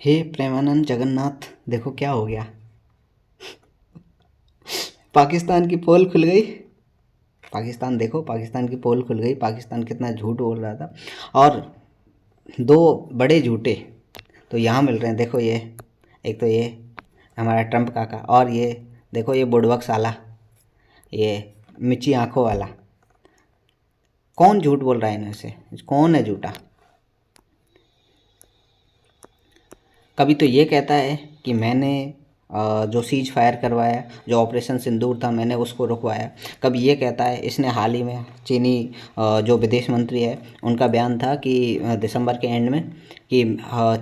हे प्रेमानंद जगन्नाथ, देखो क्या हो गया। पाकिस्तान की पोल खुल गई। पाकिस्तान देखो, पाकिस्तान की पोल खुल गई। पाकिस्तान कितना झूठ बोल रहा था। और दो बड़े झूठे तो यहाँ मिल रहे हैं। देखो ये, एक तो ये हमारा ट्रम्प काका, और ये देखो ये बुड़बक साला, ये मिची आंखों वाला। कौन झूठ बोल रहा है इनमें से? कौन है झूठा? कभी तो ये कहता है कि मैंने जो सीज फायर करवाया, जो ऑपरेशन सिंदूर था, मैंने उसको रुकवाया। कभी ये कहता है, इसने हाल ही में चीनी जो विदेश मंत्री है उनका बयान था कि दिसंबर के एंड में कि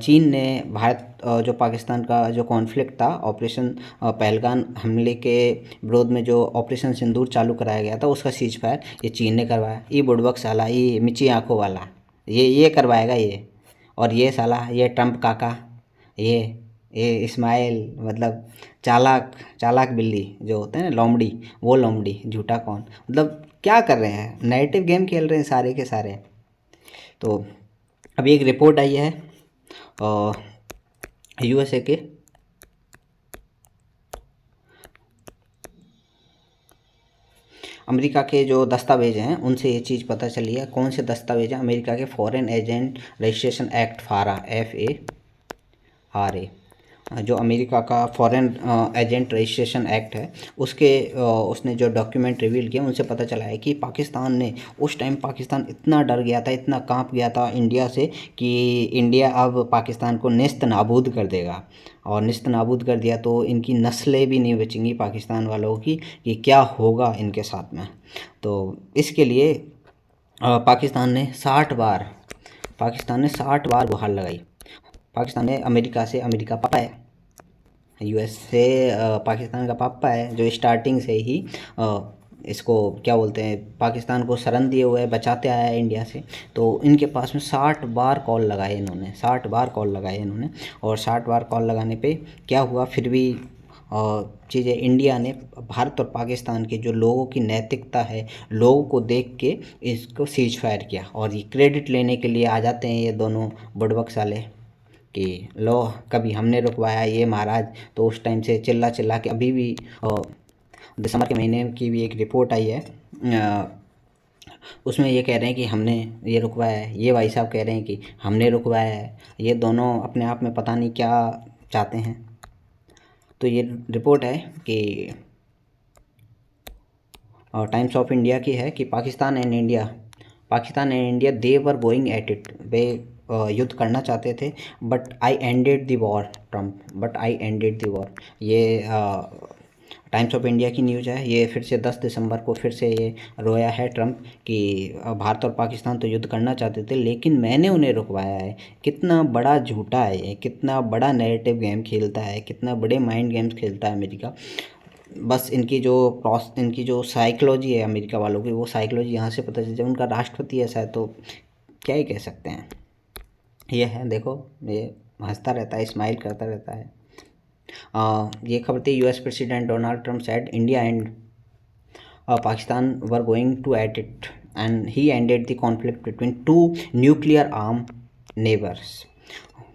चीन ने भारत जो पाकिस्तान का जो कॉन्फ्लिक्ट था, ऑपरेशन पहलगाम हमले के विरोध में जो ऑपरेशन सिंदूर चालू कराया गया था, उसका सीज फायर ये चीन ने करवाया। ये बुड़बक साला, ये मिची आंखों वाला, ये करवाएगा ये। और ये साला, ये ट्रम्प काका, ये ये इस्माइल, मतलब चालाक चालाक बिल्ली जो होते हैं ना, लोमड़ी, वो लोमड़ी झूठा कौन? मतलब क्या कर रहे हैं? नैरेटिव गेम खेल रहे हैं सारे के सारे। तो अभी एक रिपोर्ट आई है यूएसए के, अमेरिका के जो दस्तावेज हैं उनसे ये चीज़ पता चली है। कौन से दस्तावेज हैं? अमेरिका के फॉरेन एजेंट रजिस्ट्रेशन एक्ट, फारा, FARA, जो अमेरिका का फॉरेन एजेंट रजिस्ट्रेशन एक्ट है, उसके उसने जो डॉक्यूमेंट रिवील किया, उनसे पता चला है कि पाकिस्तान ने उस टाइम, पाकिस्तान इतना डर गया था, इतना कांप गया था इंडिया से कि इंडिया अब पाकिस्तान को नेस्त नाबूद कर देगा। और नेस्त नाबूद कर दिया तो इनकी नस्लें भी नहीं बचेंगी पाकिस्तान वालों की, कि क्या होगा इनके साथ में। तो इसके लिए पाकिस्तान ने 60 बार गुहार लगाई। पाकिस्तान ने अमेरिका पापा है, यूएस से पाकिस्तान का पापा है, जो स्टार्टिंग से ही इसको क्या बोलते हैं, पाकिस्तान को शरण दिए हुए बचाते आया है इंडिया से। तो इनके पास में 60 बार कॉल लगाए इन्होंने, 60 बार कॉल लगाए इन्होंने। और 60 बार कॉल लगाने पे क्या हुआ, फिर भी चीज़ें इंडिया ने, भारत और पाकिस्तान के जो लोगों की नैतिकता है, लोगों को देख के इसको सीज फायर किया। और ये क्रेडिट लेने के लिए आ जाते हैं ये दोनों बुड़बक साले कि लो कभी हमने रुकवाया ये महाराज। तो उस टाइम से चिल्ला चिल्ला के अभी भी दिसंबर के महीने की भी एक रिपोर्ट आई है, उसमें ये कह रहे हैं कि हमने ये रुकवाया है। ये भाई साहब कह रहे हैं कि हमने रुकवाया है। ये दोनों अपने आप में पता नहीं क्या चाहते हैं। तो ये रिपोर्ट है कि टाइम्स ऑफ इंडिया की है कि Pakistan and India they were going at it, वे युद्ध करना चाहते थे। But I ended the war, Trump, but I ended the war. ये टाइम्स ऑफ इंडिया की न्यूज़ है। ये फिर से 10 दिसंबर को फिर से ये रोया है ट्रम्प कि भारत और पाकिस्तान तो युद्ध करना चाहते थे लेकिन मैंने उन्हें रुकवाया है। कितना बड़ा झूठा है ये, कितना बड़ा नैरेटिव गेम खेलता है, कितना बड़े माइंड गेम्स खेलता है अमेरिका। बस इनकी जो साइकोलॉजी है अमेरिका वालों की, वो साइकोलॉजी यहाँ से पता चल जाए। उनका राष्ट्रपति ऐसा है तो क्या ही कह सकते हैं। ये है, देखो ये हंसता रहता है, स्माइल करता रहता है। ये खबर थी, US president Donald Trump said India and Pakistan were going to at it and he ended the conflict between two nuclear arm neighbours.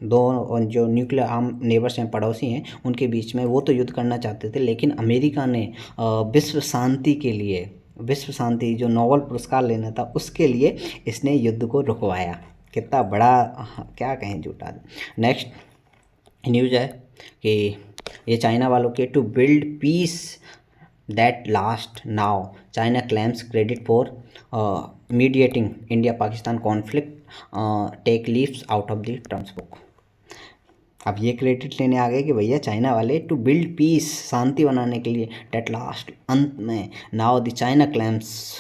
दो जो न्यूक्लियर आर्म नेबर्स हैं, पड़ोसी हैं, उनके बीच में वो तो युद्ध करना चाहते थे लेकिन अमेरिका ने विश्व शांति के लिए, विश्व शांति जो नोबेल पुरस्कार लेना था उसके लिए इसने युद्ध को रुकवाया। कितना बड़ा, क्या कहें, झूठा। नेक्स्ट न्यूज़ है कि ये चाइना वालों के, to build peace that last now China claims credit for mediating India Pakistan conflict, take leaves out of the Trump's book. अब ये क्रेडिट लेने आ गए कि भैया चाइना वाले, टू बिल्ड पीस, शांति बनाने के लिए, डेट लास्ट, अंत में, now the China claims,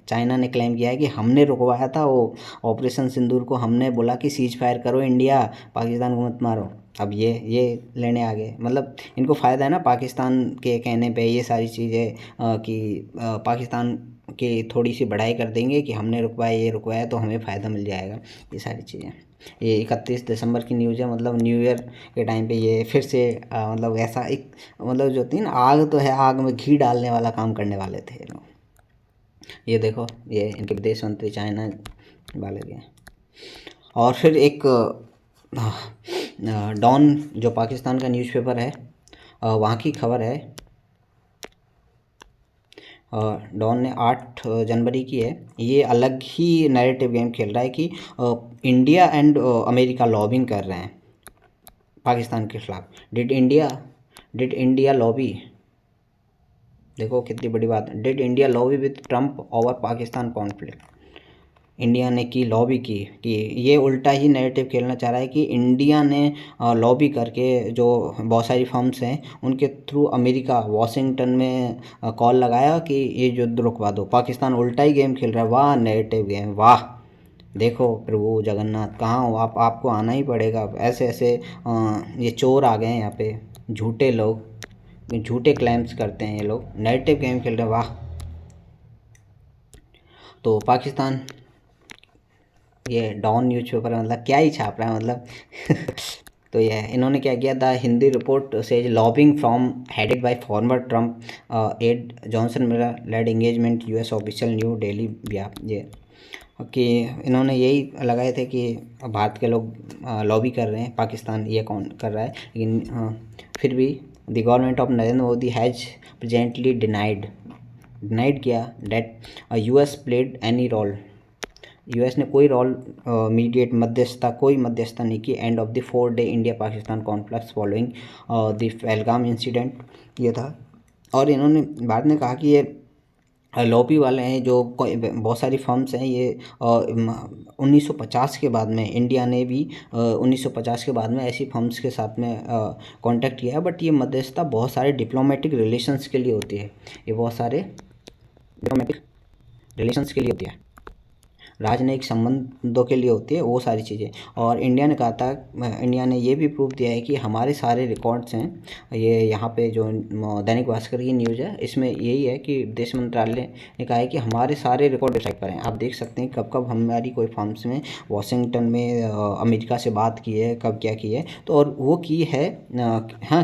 China ने क्लेम किया है कि हमने रुकवाया था वो ऑपरेशन सिंदूर को, हमने बोला कि सीज फायर करो इंडिया, पाकिस्तान को मत मारो। अब ये लेने आ गए। मतलब इनको फ़ायदा है ना पाकिस्तान के कहने पे ये सारी चीज़ें, कि पाकिस्तान की थोड़ी सी बढ़ाई कर देंगे कि हमने रुकवाया, ये रुकवाया तो हमें फ़ायदा मिल जाएगा, ये सारी चीज़ें। ये 31 दिसंबर की न्यूज़ है। मतलब न्यू ईयर के टाइम पे ये फिर से मतलब ऐसा एक, मतलब जो होती है ना, आग तो है, आग में घी डालने वाला काम करने वाले थे ये लोग। ये देखो, ये इनके विदेश मंत्री चाइना वाले के। और फिर एक डॉन जो पाकिस्तान का न्यूज़पेपर है, वहाँ की खबर है। डॉन ने 8 जनवरी की है। ये अलग ही नैरेटिव गेम खेल रहा है कि इंडिया एंड अमेरिका लॉबिंग कर रहे हैं पाकिस्तान के खिलाफ। डिड इंडिया लॉबी, देखो कितनी बड़ी बात है, did India lobby with Trump over Pakistan conflict. India ने की लॉबी की कि ये उल्टा ही नैरेटिव खेलना चाह रहा है कि इंडिया ने लॉबी करके जो बहुत सारी फर्म्स हैं उनके थ्रू अमेरिका वाशिंगटन में कॉल लगाया कि ये युद्ध रुकवा दो। पाकिस्तान उल्टा ही गेम खेल रहा है। वाह नैरेटिव गेम, वाह। देखो प्रभु जगन्नाथ कहाँ हो आप, आपको आना ही पड़ेगा। ऐसे ऐसे ये चोर आ गए हैं यहाँ पे, झूठे लोग, झूठे क्लेम्स करते हैं ये लोग, नैरेटिव गेम खेल रहे हैं। वाह। तो पाकिस्तान ये डॉन न्यूज़पेपर मतलब क्या ही छाप रहा है मतलब तो ये इन्होंने क्या किया, the Hindu report says lobbying from headed by former Trump aide Jason Miller led engagement US official New Delhi व्याप। ये कि इन्होंने यही लगाए थे कि भारत के लोग लॉबी कर रहे हैं, पाकिस्तान ये कौन कर रहा है, लेकिन फिर भी the government of Narendra Modi has presently denied किया that US played any role. US ने कोई रोल कोई मध्यस्थता नहीं की and of the 4 day India Pakistan conflict following the Pahalgam incident, ये था। और इन्होंने बाद में कहा कि ये लॉबी वाले हैं जो बहुत सारी फर्म्स हैं, ये 1950 के बाद में इंडिया ने भी 1950 के बाद में ऐसी फर्म्स के साथ में कांटेक्ट किया है। बट ये मध्यस्थता बहुत सारे डिप्लोमेटिक रिलेशंस के लिए होती है, ये बहुत सारे डिप्लोमेटिक रिलेशंस के लिए होती है, राजनयिक संबंधों के लिए होती है वो सारी चीज़ें। और इंडिया ने कहा था, इंडिया ने ये भी प्रूव दिया है कि हमारे सारे रिकॉर्ड्स हैं, ये यहाँ पे जो दैनिक भास्कर की न्यूज़ है इसमें यही है कि विदेश मंत्रालय ने कहा है कि हमारे सारे रिकॉर्ड वेबसाइट पर हैं। आप देख सकते हैं कब कब हमारी कोई फर्म्स में वाशिंगटन में अमेरिका से बात की है, कब क्या की है। तो और वो की है, हाँ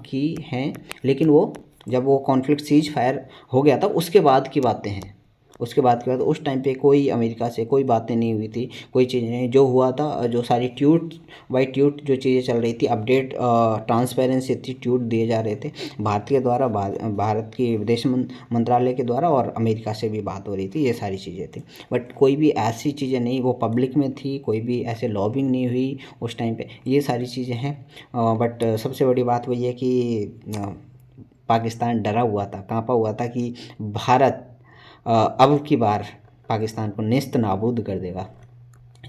की हैं, लेकिन वो जब वो कॉन्फ्लिक्ट सीज फायर हो गया था उसके बाद की बातें हैं, उसके बाद के बाद उस टाइम पे कोई अमेरिका से कोई बातें नहीं हुई थी, कोई चीज़ें नहीं। जो हुआ था, जो सारी ट्यूट बाई ट्यूट जो चीज़ें चल रही थी, अपडेट ट्रांसपेरेंसी थी, ट्यूट दिए जा रहे थे भारत के द्वारा, भारत की विदेश मंत्रालय के द्वारा, और अमेरिका से भी बात हो रही थी, ये सारी चीज़ें थी। बट कोई भी ऐसी चीज़ें नहीं, वो पब्लिक में थी, कोई भी ऐसे लॉबिंग नहीं हुई उस टाइम पे, ये सारी चीज़ें हैं। बट सबसे बड़ी बात वही है कि पाकिस्तान डरा हुआ था, कांपा हुआ था कि भारत अब की बार पाकिस्तान को नेस्त नाबूद कर देगा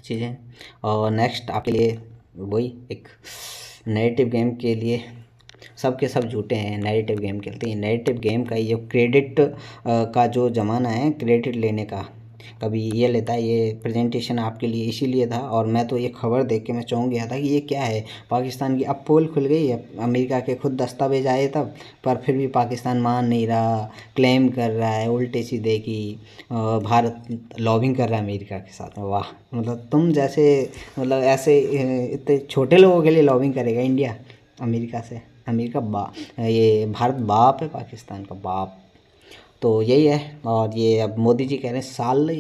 चीज़ें। और नेक्स्ट आपके लिए वही एक नैरेटिव गेम के लिए सब के सब झूठे हैं, नैरेटिव गेम खेलते हैं। नैरेटिव गेम का ये क्रेडिट का जो ज़माना है, क्रेडिट लेने का, कभी ये लेता है, ये प्रेजेंटेशन आपके लिए इसीलिए था। और मैं तो ये खबर देख के मैं चौंक गया था कि ये क्या है, पाकिस्तान की अब पोल खुल गई है, अमेरिका के खुद दस्तावेज आए तब, पर फिर भी पाकिस्तान मान नहीं रहा, क्लेम कर रहा है उल्टे सीधे कि भारत लॉबिंग कर रहा है अमेरिका के साथ में। वाह, मतलब तुम जैसे, मतलब ऐसे इतने छोटे लोगों के लिए लॉबिंग करेगा इंडिया अमेरिका से? ये भारत बाप है पाकिस्तान का, बाप। तो यही है। और ये अब मोदी जी कह रहे हैं साल,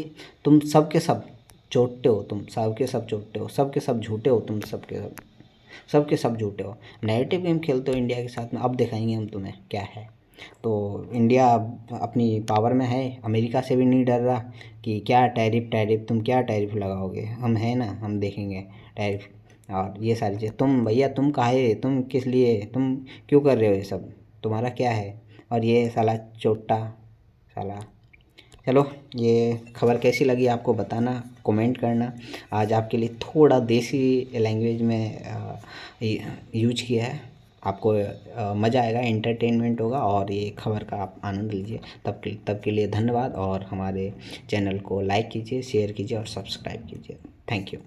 तुम सब के सब चोटते हो, तुम सब के सब चोटते हो, सब के सब झूठे हो, तुम सब के सब झूठे हो, नैरेटिव गेम खेलते हो इंडिया के साथ में। अब दिखाएंगे हम तुम्हें क्या है। तो इंडिया अपनी पावर में है, अमेरिका से भी नहीं डर रहा कि क्या टैरिफ तुम क्या टैरिफ लगाओगे, हम हैं ना, हम देखेंगे टैरिफ और ये सारी चीज़। तुम भैया तुम काहे, तुम किस लिए, तुम क्यों कर रहे हो ये सब, तुम्हारा क्या है? और ये साला चोट्टा साला। चलो, ये खबर कैसी लगी आपको बताना, कमेंट करना। आज आपके लिए थोड़ा देसी लैंग्वेज में यूज किया है, आपको मज़ा आएगा, एंटरटेनमेंट होगा और ये खबर का आप आनंद लीजिए। तब के लिए धन्यवाद। और हमारे चैनल को लाइक कीजिए, शेयर कीजिए और सब्सक्राइब कीजिए। Thank you.